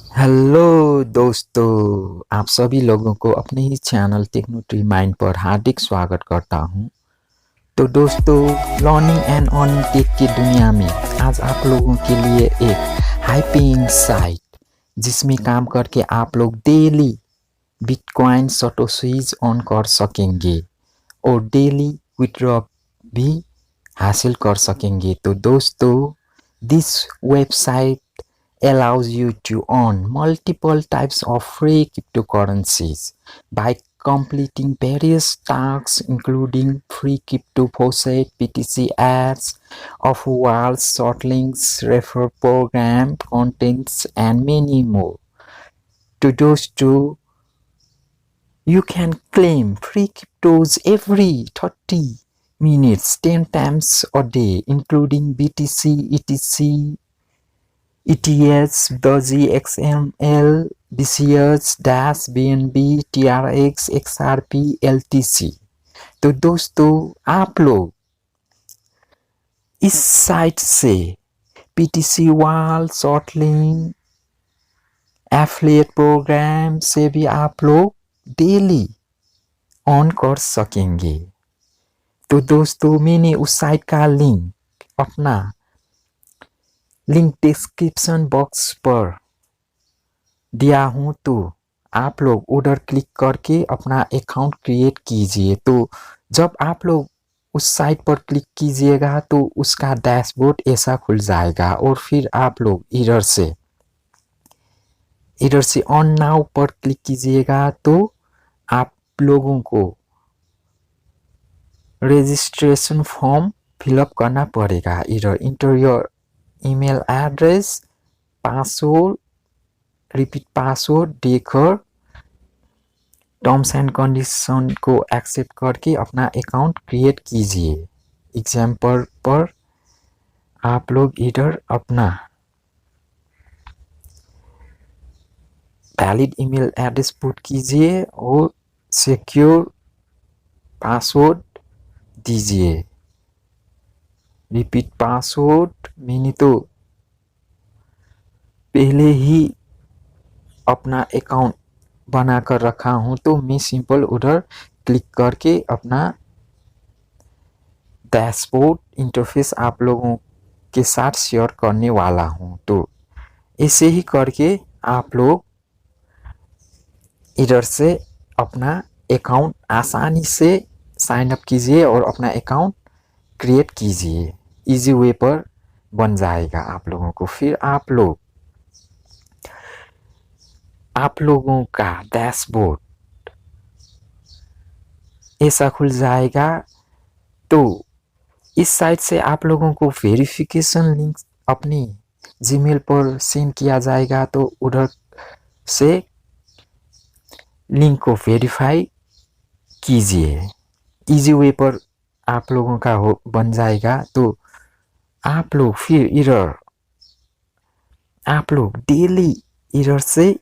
Hello दोस्तों, आप सभी लोगों को अपने ही चैनल टेक्नो माइंड पर हार्दिक स्वागत करता हूं। तो दोस्तों, लर्निंग एंड अर्निंग टेक की दुनिया में आज आप लोगों के लिए एक हाई पेइंग साइट जिसमें काम करके आप लोग डेली बिटकॉइन सटोशीज ऑन कर सकेंगे और डेली विड्रॉ भी हासिल कर सकेंगे। तो दोस्तों, this website allows you to earn multiple types of free cryptocurrencies by completing various tasks including free crypto faucet, BTC ads, offerwalls, short links, refer program, contents, and many more. To those two, you can claim free cryptos every 30 minutes, 10 times a day, including BTC, ETC, ETH, DOGE, XML, BCH, DAS, BNB, TRX, XRP, LTC। तो दोस्तों, आप लोग इस site से PTC wall, short link, affiliate program से भी आप लोग डेली ऑन कर सकेंगे। तो दोस्तों, मैंने उस साइट का अपना लिंक डिस्क्रिप्शन बॉक्स पर दिया हूँ। तो आप लोग उधर क्लिक करके अपना अकाउंट क्रिएट कीजिए। तो जब आप लोग उस साइट पर क्लिक कीजिएगा तो उसका डैशबोर्ड ऐसा खुल जाएगा और फिर आप लोग इधर से ऑन नाउ पर क्लिक कीजिएगा तो आप लोगों को रजिस्ट्रेशन फॉर्म फिलअप करना पड़ेगा। इधर inter your email address, password, repeat password देकर टर्म्स एंड कंडीशन को एक्सेप्ट करके अपना अकाउंट क्रिएट कीजिए। एग्जाम्पल पर आप लोग इधर अपना वैलिड ईमेल एड्रेस पुट कीजिए और सिक्योर पासवर्ड दीजिए। रिपीट पासवर्ड मैंने तो पहले ही अपना अकाउंट बनाकर रखा हूं, तो मैं सिंपल उधर क्लिक करके अपना डैशबोर्ड इंटरफेस आप लोगों के साथ शेयर करने वाला हूं। तो ऐसे ही करके आप लोग इधर से अपना अकाउंट आसानी से साइन अप कीजिए और अपना अकाउंट क्रिएट कीजिए। इजी वे पर बन जाएगा आप लोगों को। फिर आप लोगों का डैशबोर्ड ऐसा खुल जाएगा। तो इस साइट से आप लोगों को वेरिफिकेशन लिंक अपनी जीमेल पर सेंड किया जाएगा। तो उधर से लिंक को वेरीफाई कीजिए। इजी वे पर आप लोगों का बन जाएगा। तो आप लोग फिर इधर आप लोग डेली इधर से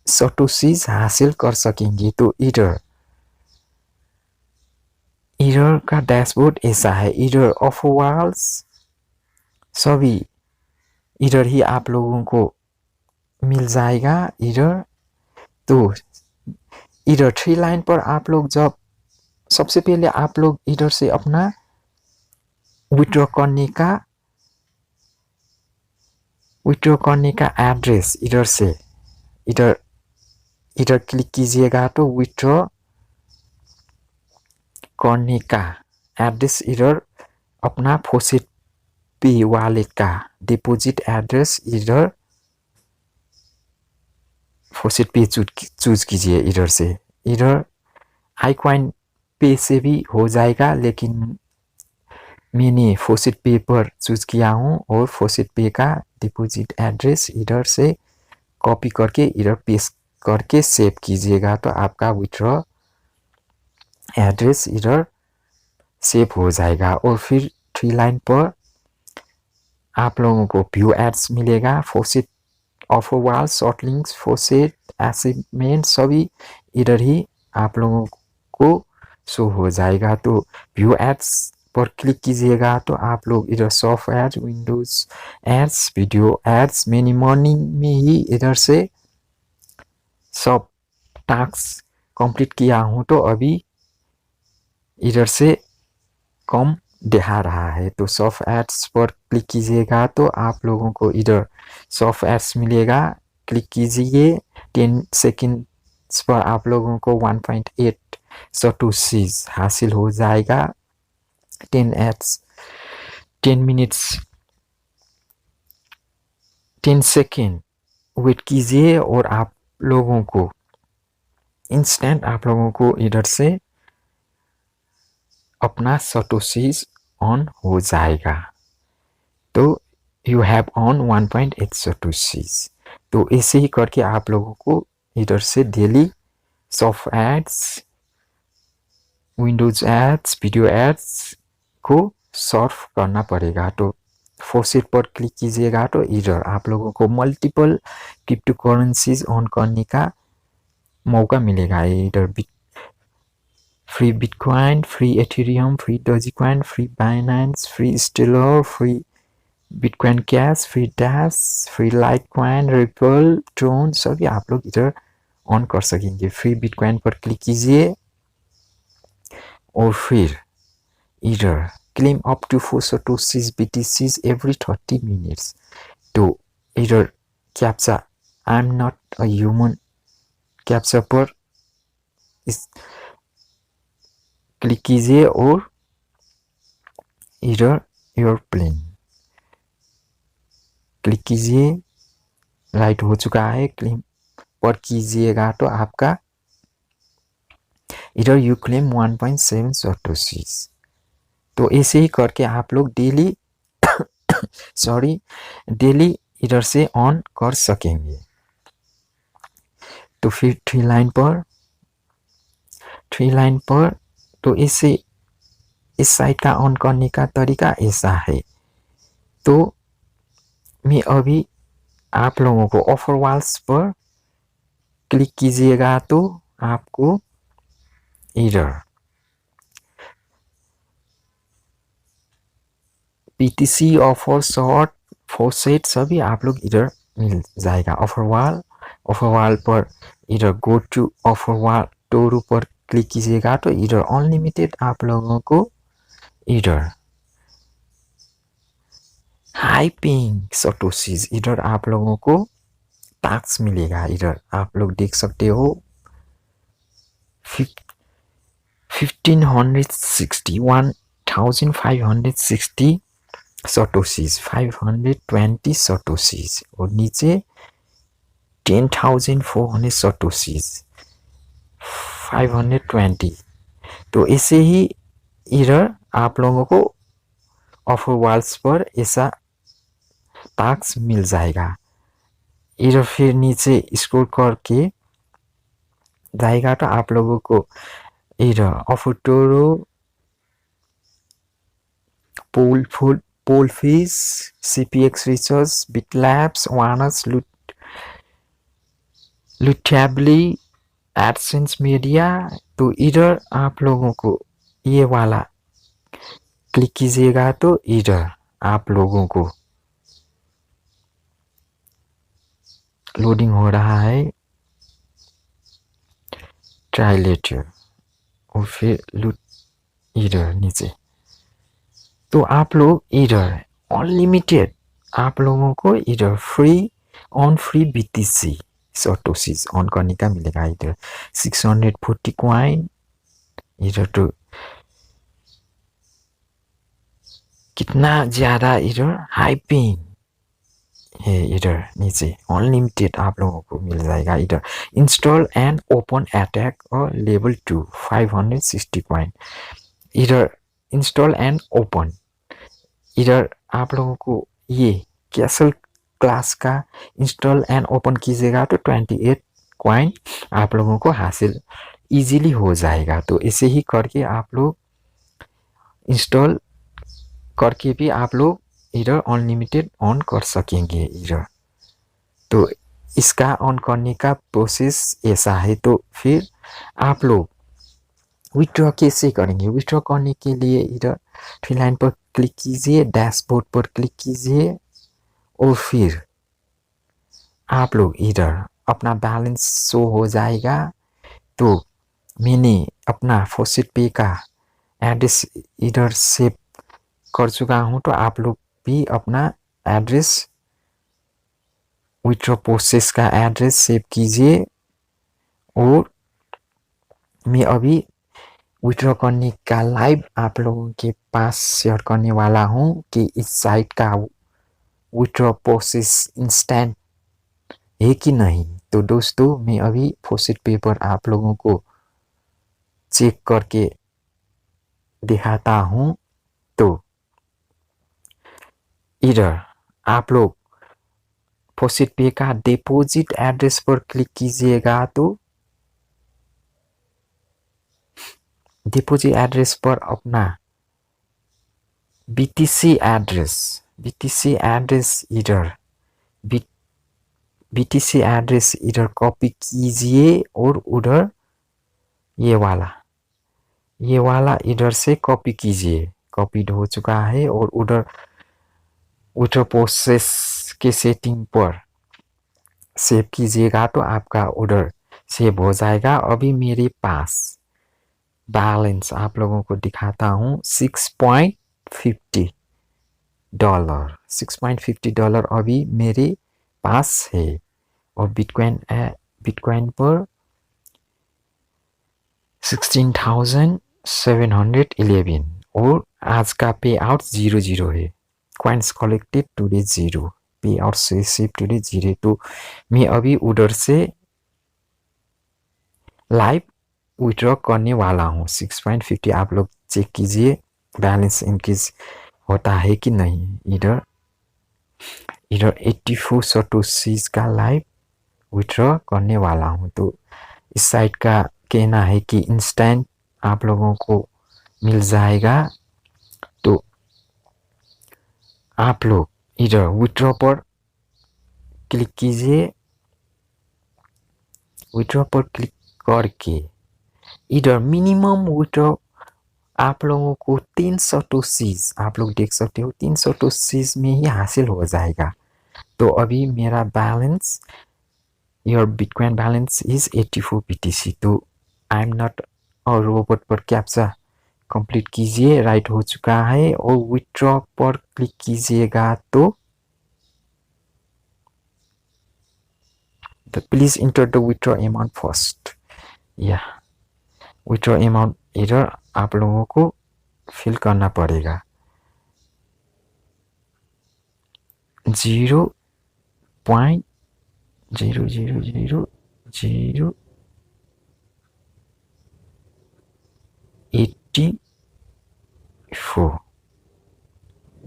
सटोशीज हासिल कर सकेंगे। तो इधर का डैशबोर्ड ऐसा है। इधर ऑफरवॉल्स सभी इधर ही आप लोगों को मिल जाएगा। इधर तो इधर 3 लाइन पर आप लोग जब सबसे पहले आप लोग इधर से अपना विड्रॉ करने का एड्रेस इधर क्लिक कीजिएगा तो विड्रॉ करने का एड्रेस इधर अपना फॉसेट पे वॉलेट का डिपॉजिट एड्रेस इधर फॉसेट पे चूज कीजिए। इधर आईकॉइन पे से भी हो जाएगा, लेकिन मैंने फॉसेट पे पर चूज किया हूँ और फॉसेट पे का डिपॉजिट एड्रेस इधर से कॉपी करके इधर पेस्ट करके सेव कीजिएगा। तो आपका विड्रॉ एड्रेस इधर सेव हो जाएगा। और फिर 3 लाइन पर आप लोगों को व्यू एड्स मिलेगा। Faucet, offerwalls, short links, faucet, assignment सभी इधर ही आप लोगों को शो हो जाएगा। तो व्यू एड्स पर क्लिक कीजिएगा तो आप लोग इधर soft ads, windows ads, video ads, मैंने मॉर्निंग में ही इधर से सब टास्क कंप्लीट किया हूँ, तो अभी इधर से कम दिखा रहा है। तो सॉफ्ट एड्स पर क्लिक कीजिएगा तो आप लोगों को इधर सॉफ्ट एड्स मिलेगा, क्लिक कीजिए। 10 सेकेंड्स पर आप लोगों को 1.8 सटोशीज हासिल हो जाएगा। 10 एड्स 10 मिनट्स 10 सेकेंड वेट कीजिए और आप लोगों को इंस्टेंट आप लोगों को इधर से अपना सटोशीज ऑन हो जाएगा। तो यू हैव ऑन 1.8 सटोशीज। तो ऐसे ही करके आप लोगों को इधर से daily soft ads, windows ads, video ads को सर्फ करना पड़ेगा। तो फॉसेट पर क्लिक कीजिएगा तो इधर आप लोगों को मल्टीपल क्रिप्टो करेंसीज ऑन करने का मौका मिलेगा। इधर free bitcoin, free Ethereum, free Dogecoin, free Binance, free Stellar, free Bitcoin Cash, free Dash, free Litecoin, Ripple, Tron, सभी आप लोग इधर ऑन कर सकेंगे। फ्री बिटकॉइन पर क्लिक कीजिए और फिर इधर claim up to 4 satoshis BTCs every 30 minutes। तो इधर captcha I am not a human captcha पर इस क्लिक कीजिए और इधर एयरप्लेन क्लिक कीजिए। राइट हो चुका है, क्लेम पर कीजिएगा तो आपका इधर यू क्लेम 1.7 satoshis। तो ऐसे ही करके आप लोग डेली डेली इधर से ऑन कर सकेंगे। तो फिर थ्री लाइन पर तो इसे इस साइड का ऑन करने का तरीका ऐसा है। तो मैं अभी आप लोगों को ऑफर वॉल्स पर क्लिक कीजिएगा तो आपको इधर पीटीसी ऑफर शॉर्ट फॉसेट सभी आप लोग इधर मिल जाएगा। ऑफर वॉल पर इधर गो टू ऑफर वॉल टोरू पर क्लिक कीजिएगा तो इधर अनलिमिटेड आप लोगों को इधर हाई पेइंग सटोशीज इधर आप लोगों को टास्क मिलेगा। इधर आप लोग देख सकते हो 1560 सटोशीज, 520 सटोशीज और नीचे 10,400 सटोशीज 520। तो ऐसे ही इधर आप लोगों को ऑफर वॉल्स पर ऐसा टास्क मिल जाएगा। इधर फिर नीचे स्क्रॉल करके जाएगा तो आप लोगों को इधर Offertoro, Pollfish, CPX research, BitLabs, Wannads, Lootably, Adscend Media. तो इधर आप लोगों को ये वाला क्लिक कीजिएगा तो इधर आप लोगों को लोडिंग हो रहा है ट्राइलेटर और फिर इधर नीचे। तो आप लोग इधर अनलिमिटेड आप लोगों को इधर फ्री BTC सटोशीज ऑन करने का मिलेगा। इधर 640 कॉइन इधर तो कितना ज्यादा इधर हाई पेइंग है। इधर नीचे अनलिमिटेड आप लोगों को मिल जाएगा। इधर इंस्टॉल एंड ओपन अटैक और लेवल 2 560 कॉइन। इधर इंस्टॉल एंड ओपन इधर आप लोगों को ये कैसल क्लास का इंस्टॉल एंड ओपन कीजिएगा तो 28 कॉइन आप लोगों को हासिल इजीली हो जाएगा। तो इसे ही करके आप लोग इंस्टॉल करके भी आप लोग इधर अनलिमिटेड ऑन कर सकेंगे। इधर तो इसका ऑन करने का प्रोसेस ऐसा है। तो फिर आप लोग विथड्रॉ कैसे करेंगे? विथड्रॉ करने के लिए इधर थ्री लाइन पर क्लिक कीजिए, डैशबोर्ड पर क्लिक कीजिए और फिर आप लोग इधर अपना बैलेंस शो हो जाएगा। तो मैंने अपना फॉसेट पे का एड्रेस इधर सेव कर चुका हूँ, तो आप लोग भी अपना एड्रेस विथड्रॉ प्रोसेस का एड्रेस सेव कीजिए। और मैं अभी विथड्रॉ करने का लाइव आप लोगों के पास शेयर करने वाला हूँ कि इस साइट का विथड्रॉ प्रोसेस इंस्टेंट है कि नहीं। तो दोस्तों मैं अभी फॉसेट पे पर आप लोगों को चेक करके दिखाता हूँ। तो इधर आप लोग फॉसेट पे का डिपॉजिट एड्रेस पर क्लिक कीजिएगा, तो डिपॉजिट एड्रेस पर अपना बीटीसी एड्रेस इधर बीटीसी एड्रेस इधर कॉपी कीजिए और उधर ये वाला इधर से कॉपी कीजिए। कॉपीड हो चुका है और उधर विथड्रॉ प्रोसेस के सेटिंग पर सेव कीजिएगा, तो आपका ऑर्डर सेव हो जाएगा। अभी मेरे पास बैलेंस आप लोगों को दिखाता हूँ, $6.50 अभी मेरे पास है। और बिटकॉइन पर 16,711 और आज का पे आउट 0 है। कॉइन्स कलेक्टेड टुडे 0, पे आउट से रिसीव टुडे 0। तो मैं अभी उधर से लाइव विथड्रॉ करने वाला हूँ 6.50। आप लोग चेक कीजिए बैलेंस इंक्रीज होता है कि नहीं। इधर 84 सटोशीज का लाइव विथड्रॉ करने वाला हूँ। तो इस साइट का कहना है कि इंस्टेंट आप लोगों को मिल जाएगा। तो आप लोग इधर विथड्रॉ पर क्लिक कीजिए। विथड्रॉ पर क्लिक करके इधर मिनिमम विथड्रॉ आप लोगों को 300 आप लोग देख सकते हो 300 में ही हासिल हो जाएगा। तो अभी मेरा balance your bitcoin balance is 84 BTC। तो आई एम नॉट और रोबोट पर कैप्चा कंप्लीट कीजिए, राइट हो चुका है। और विथड्रॉ पर क्लिक कीजिएगा तो please enter the withdraw amount first. या विथड्रॉ अमाउंट इधर आप लोगों को फिल करना पड़ेगा 0.00084।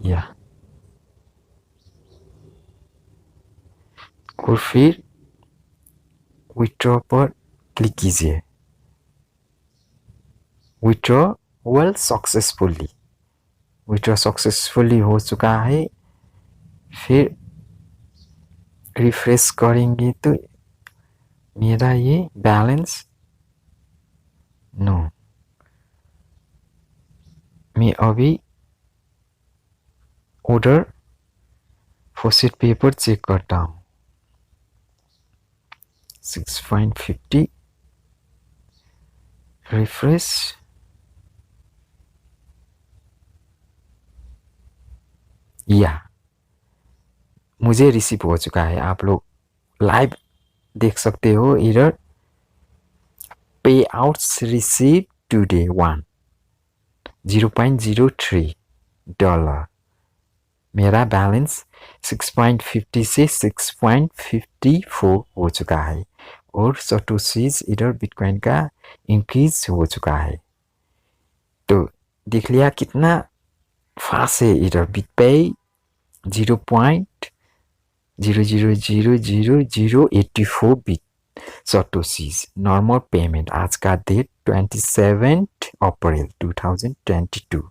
या और फिर विथड्रॉ पर क्लिक कीजिए। विथड्रॉ सक्सेसफुली हो चुका है। फिर रिफ्रेश करेंगे तो मेरा ये बैलेंस नो। मैं अभी ऑर्डर फॉसेट पे पर चेक करता हूँ 6.50 रिफ्रेश। या मुझे रिसीव हो चुका है। आप लोग लाइव देख सकते हो इधर पे आउट्स रिसीव टुडे 0.03 मेरा बैलेंस 6.50 से 6.54 हो चुका है। और सटोशीज इधर बिटकॉइन का इंक्रीज हो चुका है। तो देख लिया कितना फास्ट है। इधर बिटपेय 0.0000084 बिट सटोशीज नॉर्मल पेमेंट। आज का डेट 27 अप्रैल 2022।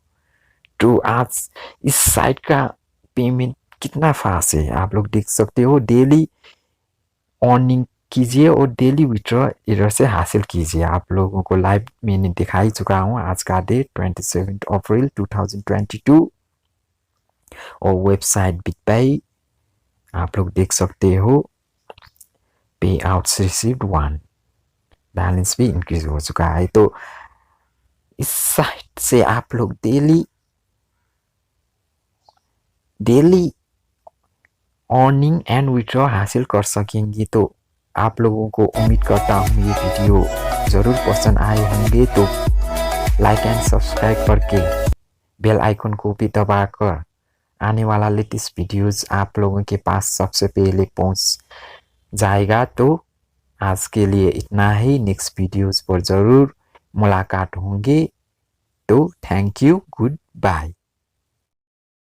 तो आज इस साइट का पेमेंट कितना फास्ट है आप लोग देख सकते हो। डेली अर्निंग कीजिए और डेली विड्रॉ इधर से हासिल कीजिए। आप लोगों को लाइव मैंने दिखा ही चुका हूँ। आज का डेट 27 अप्रैल 2022 और वेबसाइट बिटपाई आप लोग देख सकते हो। पे आउट्स रिसीव्ड 1, बैलेंस भी इंक्रीज हो चुका है। तो इस साइट से आप लोग डेली अर्निंग एंड विड्रॉ हासिल कर सकेंगे। तो आप लोगों को उम्मीद करता हूँ ये वीडियो ज़रूर पसंद आए होंगे। तो लाइक एंड सब्सक्राइब करके बेल आइकन को भी दबाकर आने वाला लेटेस्ट वीडियोस आप लोगों के पास सबसे पहले पहुंच जाएगा। तो आज के लिए इतना ही। नेक्स्ट वीडियोस पर ज़रूर मुलाकात होंगे। तो थैंक यू, गुड बाय।